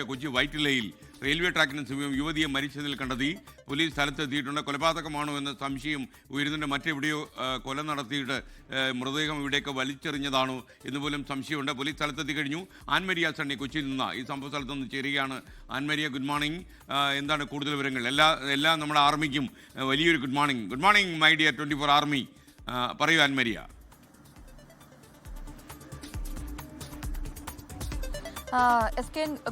Kochi വൈറ്റിലയിൽ railway ട്രാക്കിന് സമീപം യുവതിയെ മരിച്ചതിൽ കണ്ടെത്തി. പോലീസ് സ്ഥലത്തെത്തിയിട്ടുണ്ട്. കൊലപാതകമാണോ എന്ന സംശയം ഉയരുന്നുണ്ട്. മറ്റെവിടെയോ കൊല നടത്തിയിട്ട് മൃതദേഹം ഇവിടേക്ക് വലിച്ചെറിഞ്ഞതാണോ എന്ന് പോലും സംശയമുണ്ട്. പോലീസ് സ്ഥലത്തെത്തി കഴിഞ്ഞു. ആൻമരിയ സണ്ണി കൊച്ചിയിൽ നിന്ന് ഈ സംഭവ സ്ഥലത്ത് നിന്ന് ചേരുകയാണ്. Ann Maria, good morning. എന്താണ് കൂടുതൽ വിവരങ്ങൾ? എല്ലാ നമ്മുടെ ആർമിക്കും വലിയൊരു good morning. Good morning my dear 24 army. പറയൂ ആൻമരിയ.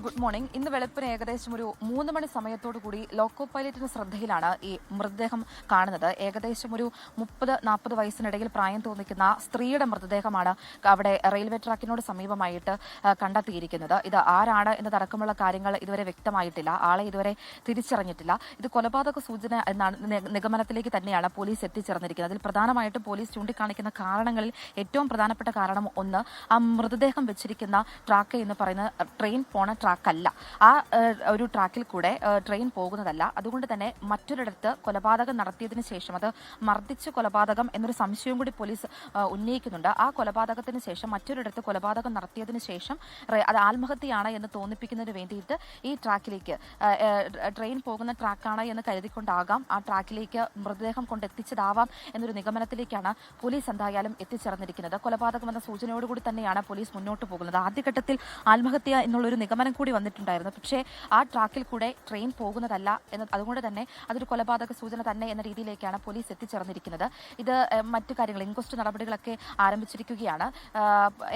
Good morning. ഇന്ന് വെളുപ്പിന് ഏകദേശം ഒരു 3 മണി സമയത്തോടു കൂടി ലോക്കോ പൈലറ്റിന്റെ ശ്രദ്ധയിലാണ് ഈ മൃതദേഹം കാണുന്നത്. ഏകദേശം ഒരു 30-40 വയസ്സിനിടയിൽ പ്രായം തോന്നിക്കുന്ന സ്ത്രീയുടെ മൃതദേഹമാണ് അവിടെ റെയിൽവേ ട്രാക്കിനോട് സമീപമായിട്ട് കണ്ടെത്തിയിരിക്കുന്നത്. ഇത് ആരാണ് എന്നതടക്കമുള്ള കാര്യങ്ങൾ ഇതുവരെ വ്യക്തമായിട്ടില്ല. ആളെ ഇതുവരെ തിരിച്ചറിഞ്ഞിട്ടില്ല. ഇത് കൊലപാതക സൂചന എന്നാണ് നിഗമനത്തിലേക്ക് തന്നെയാണ് പോലീസ് എത്തിച്ചേർന്നിരിക്കുന്നത്. അതിൽ പ്രധാനമായിട്ടും പോലീസ് ചൂണ്ടിക്കാണിക്കുന്ന കാരണങ്ങളിൽ ഏറ്റവും പ്രധാനപ്പെട്ട കാരണം ഒന്ന്, ആ മൃതദേഹം വെച്ചിരിക്കുന്ന ട്രാക്ക് എന്ന് പറയുന്നത് ട്രെയിൻ പോണ ട്രാക്കല്ല. ആ ഒരു ട്രാക്കിൽ കൂടെ ട്രെയിൻ പോകുന്നതല്ല. അതുകൊണ്ട് തന്നെ മറ്റൊരിടത്ത് കൊലപാതകം നടത്തിയതിനു ശേഷം അത് മർദ്ദിച്ച് കൊലപാതകം എന്നൊരു സംശയവും കൂടി പോലീസ് ഉന്നയിക്കുന്നുണ്ട്. ആ കൊലപാതകത്തിന് ശേഷം മറ്റൊരിടത്ത് കൊലപാതകം നടത്തിയതിനു ശേഷം അത് ആത്മഹത്യയാണ് എന്ന് തോന്നിപ്പിക്കുന്നതിന് വേണ്ടിയിട്ട് ഈ ട്രാക്കിലേക്ക് ട്രെയിൻ പോകുന്ന ട്രാക്കാണ് എന്ന് കരുതിക്കൊണ്ടാകാം ആ ട്രാക്കിലേക്ക് മൃതദേഹം കൊണ്ടെത്തിച്ചതാവാം എന്നൊരു നിഗമനത്തിലേക്കാണ് പോലീസ് എന്തായാലും എത്തിച്ചേർന്നിരിക്കുന്നത്. കൊലപാതകം എന്ന സൂചനയോടുകൂടി തന്നെയാണ് പോലീസ് മുന്നോട്ട് പോകുന്നത്. ആദ്യഘട്ടത്തിൽ ആത്മഹത്യ എന്നുള്ളൊരു നിഗമനം കൂടി വന്നിട്ടുണ്ടായിരുന്നു. പക്ഷേ ആ ട്രാക്കിൽ കൂടെ ട്രെയിൻ പോകുന്നതല്ല എന്ന്, അതുകൊണ്ട് തന്നെ അതൊരു കൊലപാതക സൂചന തന്നെ എന്ന രീതിയിലേക്കാണ് പോലീസ് എത്തിച്ചേർന്നിരിക്കുന്നത്. ഇത് മറ്റു കാര്യങ്ങൾ, ഇൻക്വസ്റ്റ് നടപടികളൊക്കെ ആരംഭിച്ചിരിക്കുകയാണ്.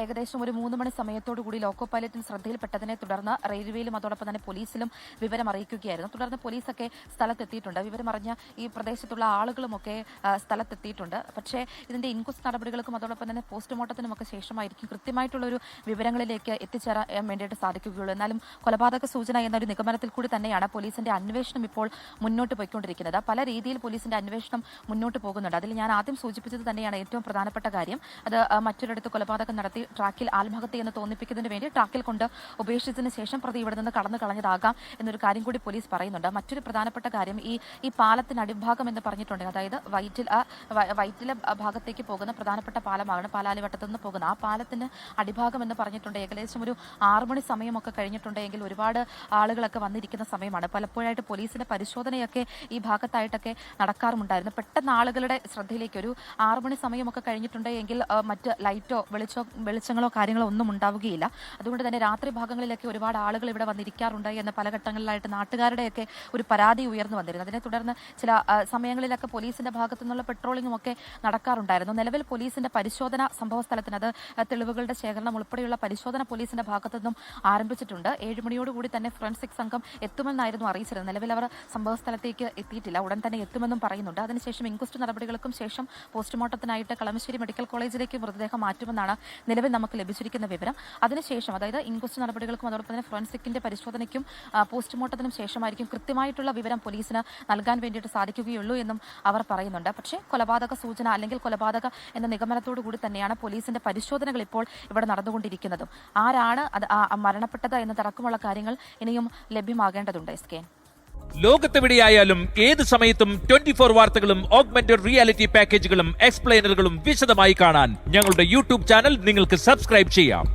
ഏകദേശം ഒരു 3 മണി സമയത്തോടു കൂടി ലോക്കോ പൈലറ്റിന് ശ്രദ്ധയിൽപ്പെട്ടതിനെ തുടർന്ന് റെയിൽവേയിലും അതോടൊപ്പം തന്നെ പോലീസിലും വിവരം അറിയിക്കുകയായിരുന്നു. തുടർന്ന് പോലീസൊക്കെ സ്ഥലത്തെത്തിയിട്ടുണ്ട്. വിവരമറിഞ്ഞ ഈ പ്രദേശത്തുള്ള ആളുകളുമൊക്കെ സ്ഥലത്തെത്തിയിട്ടുണ്ട്. പക്ഷേ ഇതിന്റെ ഇൻക്വസ്റ്റ് നടപടികൾക്കും അതോടൊപ്പം തന്നെ പോസ്റ്റ്മോർട്ടത്തിനുമൊക്കെ ശേഷമായിരിക്കും കൃത്യമായിട്ടുള്ളൊരു വിവരങ്ങളിലേക്ക് എത്തിച്ചേരാൻ വേണ്ടിയിട്ട് സാധിക്കുകയുള്ളൂ. എന്നാലും കൊലപാതക സൂചന എന്നൊരു നിഗമനത്തിൽ കൂടി തന്നെയാണ് പോലീസിന്റെ അന്വേഷണം ഇപ്പോൾ മുന്നോട്ട് പോയിക്കൊണ്ടിരിക്കുന്നത്. പല രീതിയിൽ പോലീസിന്റെ അന്വേഷണം മുന്നോട്ട് പോകുന്നുണ്ട്. അതിൽ ഞാൻ ആദ്യം സൂചിപ്പിച്ചത് തന്നെയാണ് ഏറ്റവും പ്രധാനപ്പെട്ട കാര്യം. അത് മറ്റൊരിടത്ത് കൊലപാതകം നടത്തി ട്രാക്കിൽ ആത്മഹത്യ എന്ന് തോന്നിപ്പിക്കുന്നതിന് വേണ്ടി ട്രാക്കിൽ കൊണ്ട് ഉപേക്ഷിച്ചതിന് ശേഷം പ്രതി ഇവിടെ നിന്ന് കടന്നു കളഞ്ഞതാകാം എന്നൊരു കാര്യം കൂടി പോലീസ് പറയുന്നുണ്ട്. മറ്റൊരു പ്രധാനപ്പെട്ട കാര്യം, ഈ പാലത്തിന് അടിഭാഗം എന്ന് പറഞ്ഞിട്ടുണ്ടെങ്കിൽ, അതായത് വൈറ്റില ഭാഗത്തേക്ക് പോകുന്ന പ്രധാനപ്പെട്ട പാലമാണ് പാലാലിവട്ടത്തു നിന്ന് പോകുന്ന ആ പാലത്തിന് അടിഭാഗം എന്ന് പറഞ്ഞിട്ടുണ്ട്. ഏകദേശം ഒരു 6 മണി സമയമൊക്കെ കഴിഞ്ഞിട്ടുണ്ടെങ്കിൽ ഒരുപാട് ആളുകളൊക്കെ വന്നിരിക്കുന്ന സമയമാണ്. പലപ്പോഴായിട്ട് പോലീസിന്റെ പരിശോധനയൊക്കെ ഈ ഭാഗത്തായിട്ടൊക്കെ നടക്കാറുമുണ്ടായിരുന്നു. പെട്ടെന്ന് ആളുകളുടെ ശ്രദ്ധയിലേക്ക് ഒരു 6 മണി സമയമൊക്കെ കഴിഞ്ഞിട്ടുണ്ടെങ്കിൽ മറ്റ് ലൈറ്റോ വെളിച്ചങ്ങളോ കാര്യങ്ങളോ ഒന്നും ഉണ്ടാവുകയില്ല. അതുകൊണ്ട് തന്നെ രാത്രി ഭാഗങ്ങളിലൊക്കെ ഒരുപാട് ആളുകൾ ഇവിടെ വന്നിരിക്കാറുണ്ട് എന്ന് പല ഘട്ടങ്ങളിലായിട്ട് നാട്ടുകാരുടെയൊക്കെ ഒരു പരാതി ഉയർന്നു വന്നിരുന്നു. അതിനെ തുടർന്ന് ചില സമയങ്ങളിലൊക്കെ പോലീസിന്റെ ഭാഗത്തു നിന്നുള്ള പെട്രോളിംഗും ഒക്കെ നടക്കാറുണ്ടായിരുന്നു. നിലവിൽ പോലീസിന്റെ പരിശോധന സംഭവ സ്ഥലത്തിന്, അത് തെളിവുകളുടെ ശേഖരണം ഉൾപ്പെടെയുള്ള പരിശോധന പോലീസിന്റെ ഭാഗത്തുനിന്നും ആരംഭിച്ചിട്ടുണ്ട്. 7 മണിയോടുകൂടി തന്നെ ഫോറൻസിക് സംഘം എത്തുമെന്നായിരുന്നു അറിയിച്ചിരുന്നത്. നിലവിൽ അവർ സംഭവ സ്ഥലത്തേക്ക് എത്തിയിട്ടില്ല. ഉടൻ തന്നെ എത്തുമെന്നും പറയുന്നുണ്ട്. അതിനുശേഷം ഇൻക്വസ്റ്റ് നടപടികൾക്കും ശേഷം പോസ്റ്റ്മോർട്ടത്തിനായിട്ട് കളമശ്ശേരി മെഡിക്കൽ കോളേജിലേക്ക് മൃതദേഹം മാറ്റുമെന്നാണ് നിലവിൽ നമുക്ക് ലഭിച്ചിരിക്കുന്ന വിവരം. അതിനുശേഷം, അതായത് ഇൻക്വസ്റ്റ് നടപടികൾക്കും അതോടൊപ്പം തന്നെ ഫോറൻസിക്കിന്റെ പരിശോധനയ്ക്കും പോസ്റ്റ്മോർട്ടത്തിനും ശേഷമായിരിക്കും കൃത്യമായിട്ടുള്ള വിവരം പോലീസിന് നൽകാൻ വേണ്ടിയിട്ട് സാധിക്കുകയുള്ളൂ എന്നും അവർ പറയുന്നുണ്ട്. പക്ഷേ കൊലപാതക സൂചന അല്ലെങ്കിൽ കൊലപാതക എന്ന നിഗമനത്തോടു കൂടി തന്നെയാണ് പോലീസിന്റെ പരിശോധനകൾ ഇപ്പോൾ ഇവിടെ നടന്നുകൊണ്ടിരിക്കുന്നതും. ആരാണ് അത് മരണപ്പെട്ടത് എന്നതടക്കമുള്ള കാര്യങ്ങൾ ഇനിയും ലഭ്യമാകേണ്ടതുണ്ട്. ലോകത്തെവിടെയായാലും ഏത് സമയത്തും 24 വാർത്തകളും ഓഗ്മെന്റഡ് റിയാലിറ്റി പാക്കേജുകളും എക്സ്പ്ലെയിനറുകളും വിശദമായി കാണാൻ ഞങ്ങളുടെ യൂട്യൂബ് ചാനൽ നിങ്ങൾക്ക് സബ്സ്ക്രൈബ് ചെയ്യാം.